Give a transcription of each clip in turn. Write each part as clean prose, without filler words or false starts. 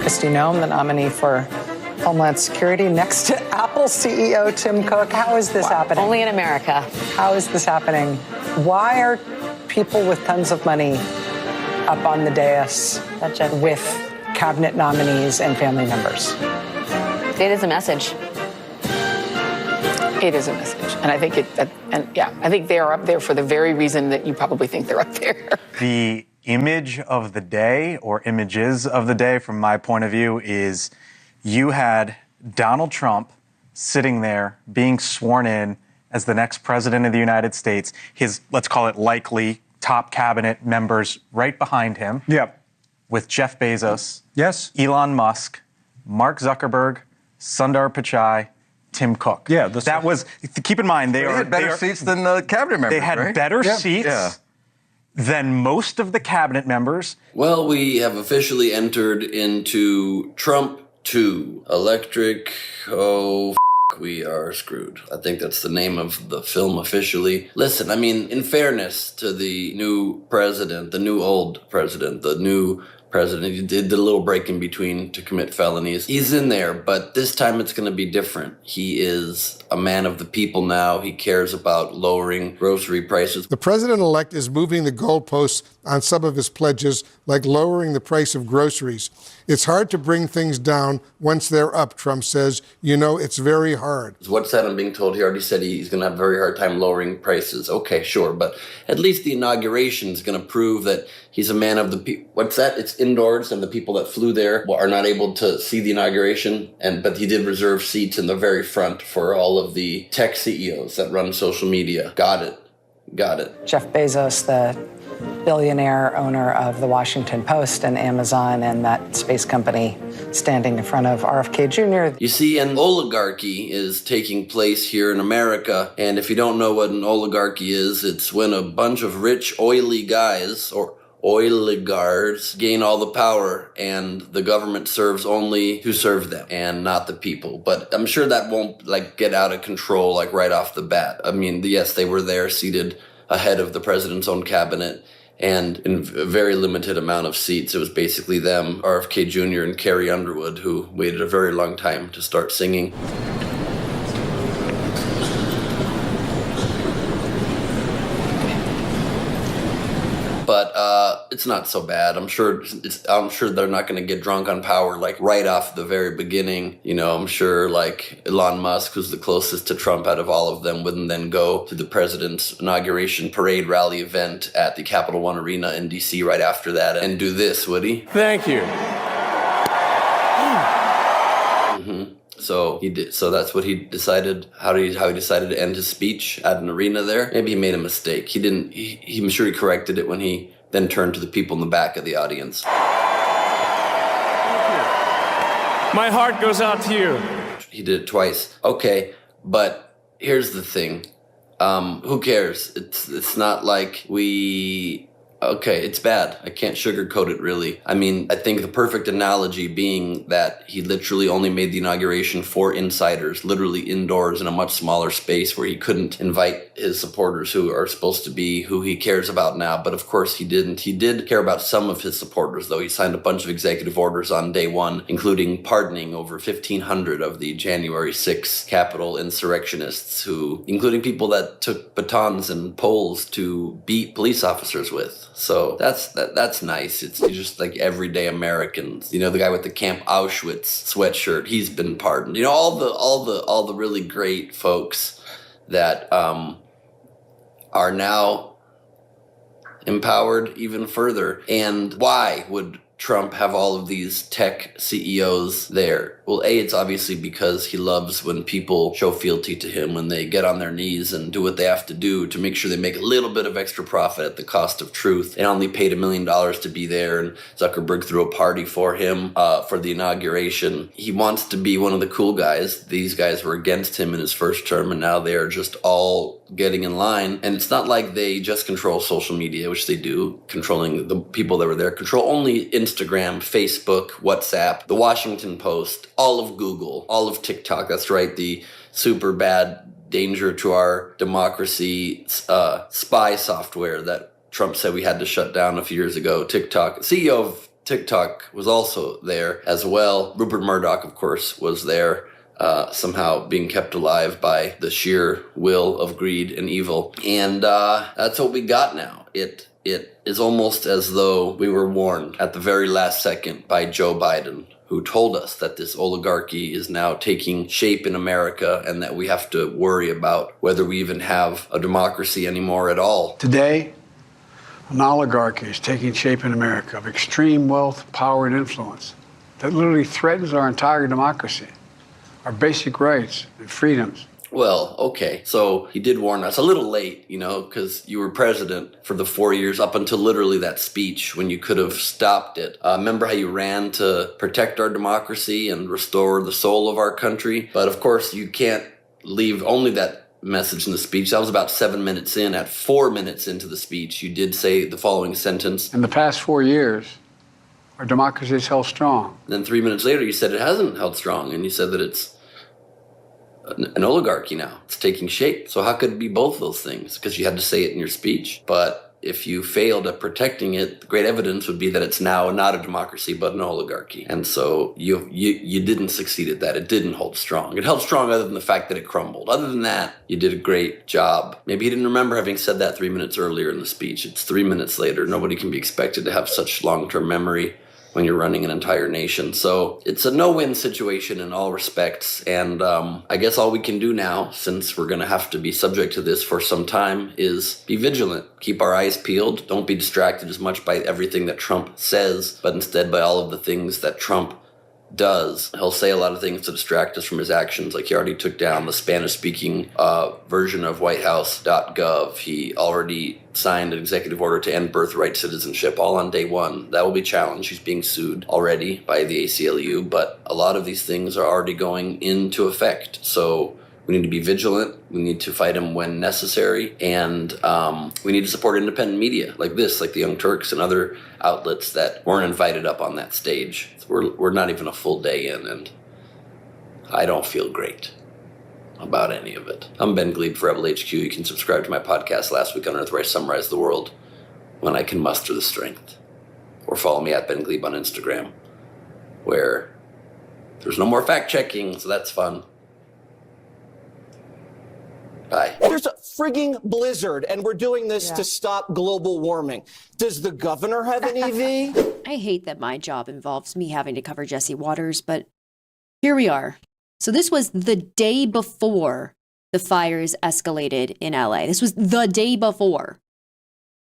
Kristi Noem, the nominee for Homeland Security, next to Apple CEO Tim Cook. How is this happening? Only in America. How is this happening? Why are people with tons of money up on the dais with cabinet nominees and family members? It is a message. It is a message. And I think I think they are up there for the very reason that you probably think they're up there. The image of the day, or images of the day from my point of view, is you had Donald Trump sitting there being sworn in as the next president of the United States, his, let's call it likely, top cabinet members right behind him. Yep. With Jeff Bezos, Yes. Elon Musk, Mark Zuckerberg, Sundar Pichai, Tim Cook. Yeah, that was. Keep in mind, they had better seats than the cabinet members. They had right? better seats than most of the cabinet members. Well, we have officially entered into Trump 2. Electric. Oh, we are screwed. I think that's the name of the film officially. Listen, I mean, in fairness to the new president, the new old president, the new president, he did the little break in between to commit felonies. He's in there, but this time it's going to be different. He is a man of the people now. He cares about lowering grocery prices. The president-elect is moving the goalposts on some of his pledges, like lowering the price of groceries. It's hard to bring things down once they're up, Trump says. You know, it's very hard. What's that I'm being told? He already said he's going to have a very hard time lowering prices. Okay, sure. But at least the inauguration is going to prove that he's a man of the people. What's that? It's indoors, and the people that flew there are not able to see the inauguration. But he did reserve seats in the very front for all of the tech CEOs that run social media. Got it. Jeff Bezos, the billionaire owner of the Washington Post and Amazon and that space company, standing in front of RFK Jr. You see, an oligarchy is taking place here in America. And if you don't know what an oligarchy is, it's when a bunch of rich, oily guys, or oligarchs, gain all the power, and the government serves only to serve them and not the people. But I'm sure that won't get out of control right off the bat. I mean, yes, they were there seated ahead of the president's own cabinet, and in a very limited amount of seats. It was basically them, RFK Jr. and Carrie Underwood, who waited a very long time to start singing. But it's not so bad. I'm sure they're not going to get drunk on power right off the very beginning. You know, I'm sure Elon Musk, who's the closest to Trump out of all of them, wouldn't then go to the president's inauguration parade rally event at the Capital One Arena in D.C. right after that and do this, would he? Thank you. So he did. So that's what he decided. How he decided to end his speech at an arena there. Maybe he made a mistake. He didn't. I'm sure he corrected it when he then turned to the people in the back of the audience. My heart goes out to you. He did it twice. Okay, but here's the thing. Who cares? It's not like we. Okay, it's bad. I can't sugarcoat it, really. I mean, I think the perfect analogy being that he literally only made the inauguration for insiders, literally indoors in a much smaller space where he couldn't invite his supporters who are supposed to be who he cares about now. But of course he didn't. He did care about some of his supporters, though. He signed a bunch of executive orders on day one, including pardoning over 1,500 of the January 6th Capitol insurrectionists, including people that took batons and poles to beat police officers with. So that's nice. It's just everyday Americans. You know, the guy with the Camp Auschwitz sweatshirt, he's been pardoned. You know, all the really great folks that are now empowered even further. And why would Trump have all of these tech CEOs there? Well, A, it's obviously because he loves when people show fealty to him, when they get on their knees and do what they have to do to make sure they make a little bit of extra profit at the cost of truth. They only paid $1 million to be there, and Zuckerberg threw a party for him for the inauguration. He wants to be one of the cool guys. These guys were against him in his first term, and now they are just all getting in line. And it's not like they just control social media, which they do, controlling the people that were there. Control only Instagram, Facebook, WhatsApp, the Washington Post, all of Google, all of TikTok. That's right, the super bad danger to our democracy spy software that Trump said we had to shut down a few years ago. TikTok, CEO of TikTok was also there as well. Rupert Murdoch, of course, was there, somehow being kept alive by the sheer will of greed and evil. And that's what we got now. It is almost as though we were warned at the very last second by Joe Biden, who told us that this oligarchy is now taking shape in America and that we have to worry about whether we even have a democracy anymore at all. Today, an oligarchy is taking shape in America of extreme wealth, power, and influence that literally threatens our entire democracy, our basic rights and freedoms. Well, okay, so he did warn us a little late, because you were president for the 4 years up until literally that speech when you could have stopped it. Remember how you ran to protect our democracy and restore the soul of our country? But of course, you can't leave only that message in the speech. That was about 7 minutes in. At 4 minutes into the speech, you did say the following sentence. In the past 4 years, our democracy has held strong. Then 3 minutes later, you said it hasn't held strong, and you said that it's an oligarchy now. It's taking shape. So how could it be both those things? Because you had to say it in your speech. But if you failed at protecting it, the great evidence would be that it's now not a democracy, but an oligarchy. And so you didn't succeed at that. It didn't hold strong. It held strong other than the fact that it crumbled. Other than that, you did a great job. Maybe he didn't remember having said that 3 minutes earlier in the speech. It's 3 minutes later. Nobody can be expected to have such long-term memory when you're running an entire nation. So it's a no-win situation in all respects. And I guess all we can do now, since we're going to have to be subject to this for some time, is be vigilant. Keep our eyes peeled. Don't be distracted as much by everything that Trump says, but instead by all of the things that Trump does. He'll say a lot of things to distract us from his actions. Like he already took down the Spanish-speaking version of whitehouse.gov. He already signed an executive order to end birthright citizenship, all on day one. That will be challenged. He's being sued already by the ACLU, but a lot of these things are already going into effect. So we need to be vigilant. We need to fight him when necessary. And we need to support independent media like this, like the Young Turks and other outlets that weren't invited up on that stage. We're not even a full day in, and I don't feel great about any of it. I'm Ben Glebe for Rebel HQ. You can subscribe to my podcast Last Week on Earth, where I summarize the world when I can muster the strength. Or follow me at Ben Glebe on Instagram, where there's no more fact-checking, so that's fun. Bye. There's a frigging blizzard, and we're doing this to stop global warming. Does the governor have an EV? I hate that my job involves me having to cover Jesse Waters, but here we are. So this was the day before the fires escalated in LA. This was the day before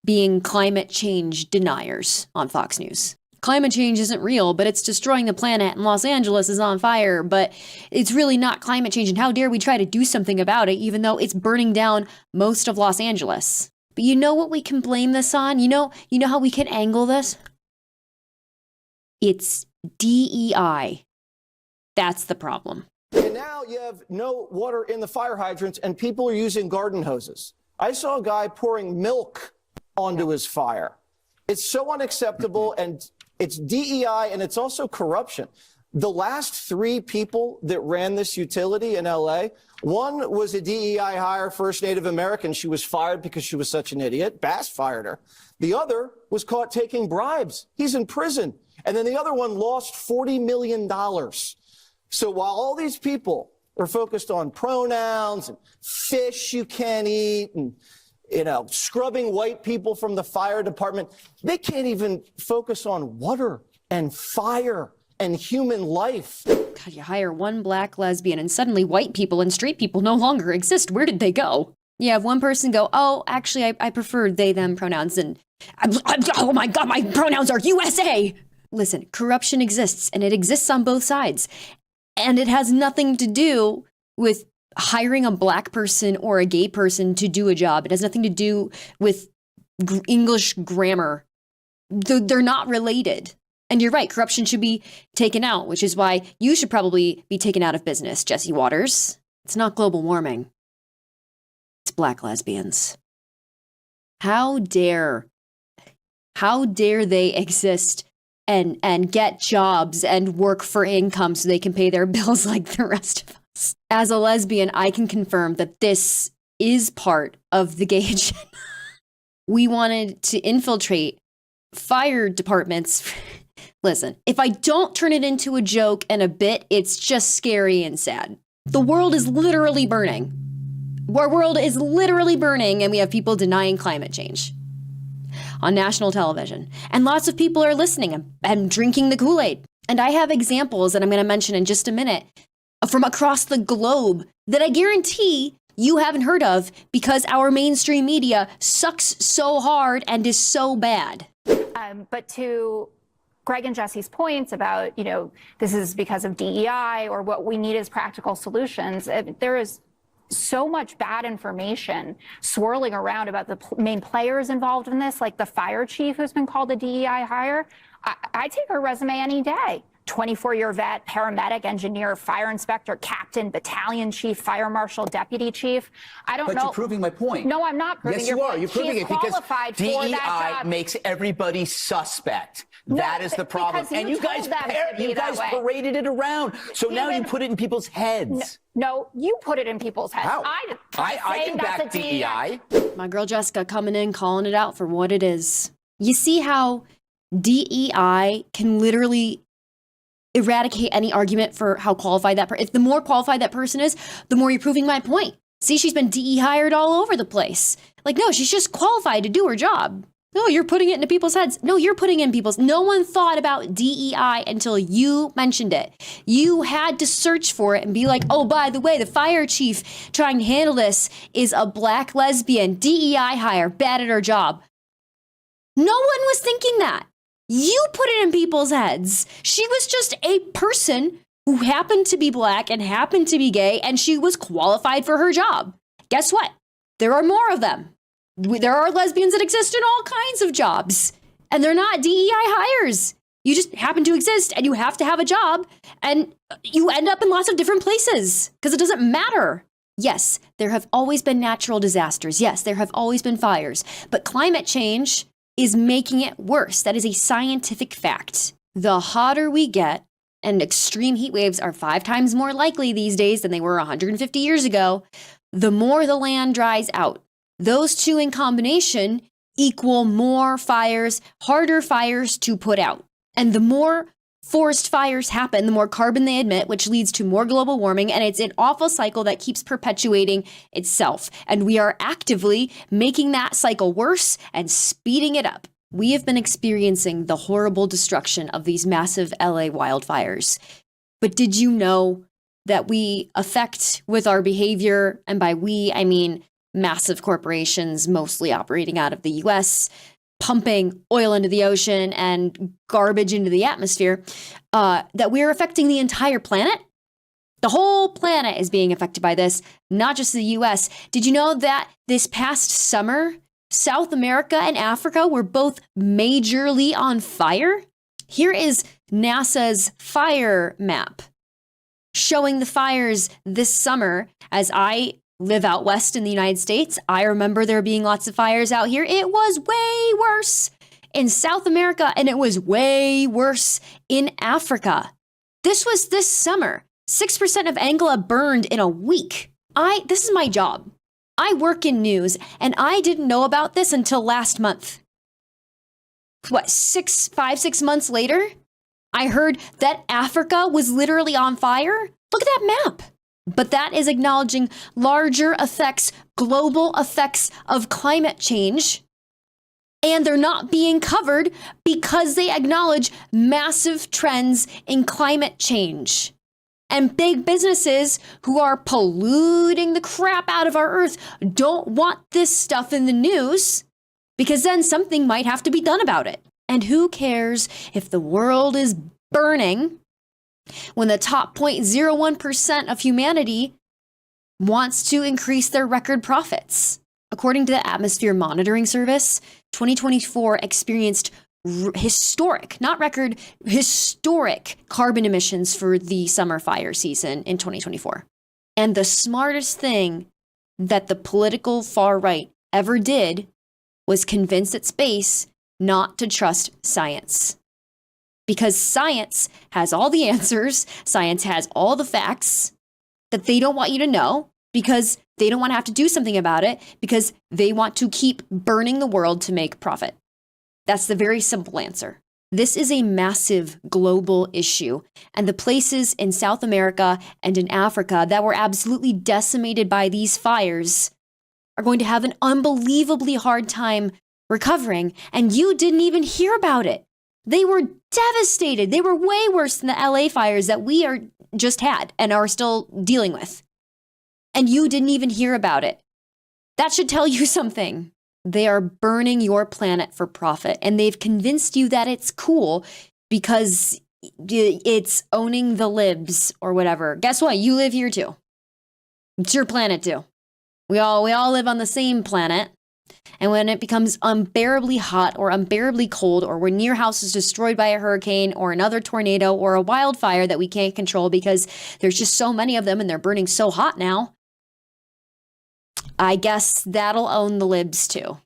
being climate change deniers on Fox News. Climate change isn't real, but it's destroying the planet, and Los Angeles is on fire, but it's really not climate change, and how dare we try to do something about it, even though it's burning down most of Los Angeles. But you know what we can blame this on? You know how we can angle this? It's DEI. That's the problem. And now you have no water in the fire hydrants, and people are using garden hoses. I saw a guy pouring milk onto his fire. It's so unacceptable, and it's DEI, and it's also corruption. The last 3 people that ran this utility in LA, one was a DEI hire, First Native American. She was fired because she was such an idiot. Bass fired her. The other was caught taking bribes. He's in prison. And then the other one lost $40 million. So while all these people are focused on pronouns and fish you can't eat and scrubbing white people from the fire department, they can't even focus on water and fire and human life. God, you hire one black lesbian and suddenly white people and straight people no longer exist. Where did they go? You have one person go, oh, actually, I prefer they, them pronouns, and oh my God, my pronouns are USA. Listen, corruption exists, and it exists on both sides. And it has nothing to do with hiring a black person or a gay person to do a job. It has nothing to do with English grammar. They're not related. And you're right, corruption should be taken out, which is why you should probably be taken out of business, Jesse Waters. It's not global warming. It's black lesbians. How dare they exist and get jobs and work for income so they can pay their bills like the rest of us? As a lesbian, I can confirm that this is part of the gay agenda. We wanted to infiltrate fire departments Listen, if I don't turn it into a joke and a bit, it's just scary and sad. The world is literally burning. Our world is literally burning, and we have people denying climate change on national television. And lots of people are listening and drinking the Kool-Aid. And I have examples that I'm going to mention in just a minute from across the globe that I guarantee you haven't heard of because our mainstream media sucks so hard and is so bad. But to Greg and Jesse's points about, this is because of DEI or what we need is practical solutions, there is so much bad information swirling around about the main players involved in this, like the fire chief who's been called a DEI hire. I take her resume any day. 24-year vet, paramedic, engineer, fire inspector, captain, battalion chief, fire marshal, deputy chief. I don't know. But you're proving my point. No, I'm not proving your your point. point. You're proving it because DEI makes everybody suspect. No, that is the problem. And you guys paraded it around. So now you put it in people's heads. No, you put it in people's heads. How? I can back DEI. My girl Jessica coming in, calling it out for what it is. You see how DEI can literally eradicate any argument for how qualified that person. If the more qualified that person is, the more you're proving my point. See, she's been DE hired all over the place. Like, no, she's just qualified to do her job. No, you're putting it into people's heads. No, you're putting it in people's. No one thought about DEI until you mentioned it. You had to search for it and be like, oh, by the way, the fire chief trying to handle this is a black lesbian, DEI hire, bad at her job. No one was thinking that. You put it in people's heads. She was just a person who happened to be black and happened to be gay, and she was qualified for her job. Guess what? There are more of them. There are lesbians that exist in all kinds of jobs, and they're not DEI hires. You just happen to exist, and you have to have a job, and you end up in lots of different places because it doesn't matter. Yes, there have always been natural disasters. Yes, there have always been fires, but climate change is making it worse. That is a scientific fact. The hotter we get, and extreme heat waves are 5 times more likely these days than they were 150 years ago, the more the land dries out. Those two in combination equal more fires, harder fires to put out. And the more forest fires happen, the more carbon they emit, which leads to more global warming, and it's an awful cycle that keeps perpetuating itself. And we are actively making that cycle worse and speeding it up. We have been experiencing the horrible destruction of these massive LA wildfires. But did you know that we affect with our behavior, and by we, I mean massive corporations, mostly operating out of the US, pumping oil into the ocean and garbage into the atmosphere, that we're affecting the entire planet? The whole planet is being affected by this, not just the US. Did you know that this past summer, South America and Africa were both majorly on fire? Here is NASA's fire map showing the fires this summer. As I live out west in the United States, I remember there being lots of fires out here. It was way worse in South America, and it was way worse in Africa. This was this summer. 6% of Angola burned in a week. This is my job. I work in news, and I didn't know about this until last month. What, 6 months later, I heard that Africa was literally on fire? Look at that map. But that is acknowledging larger effects, global effects of climate change. And they're not being covered because they acknowledge massive trends in climate change. And big businesses who are polluting the crap out of our earth don't want this stuff in the news because then something might have to be done about it. And who cares if the world is burning when the top 0.01% of humanity wants to increase their record profits? According to the Atmosphere Monitoring Service, 2024 experienced historic, not record, historic carbon emissions for the summer fire season in 2024. And the smartest thing that the political far right ever did was convince its base not to trust science. Because science has all the answers, science has all the facts that they don't want you to know because they don't want to have to do something about it because they want to keep burning the world to make profit. That's the very simple answer. This is a massive global issue, and the places in South America and in Africa that were absolutely decimated by these fires are going to have an unbelievably hard time recovering, and you didn't even hear about it. They were devastated. They were way worse than the LA fires that we are just had and are still dealing with. And you didn't even hear about it. That should tell you something. They are burning your planet for profit, and they've convinced you that it's cool because it's owning the libs or whatever. Guess what? You live here too. It's your planet too. We all live on the same planet. And when it becomes unbearably hot or unbearably cold, or when your house is destroyed by a hurricane or another tornado or a wildfire that we can't control because there's just so many of them and they're burning so hot now, I guess that'll own the libs too.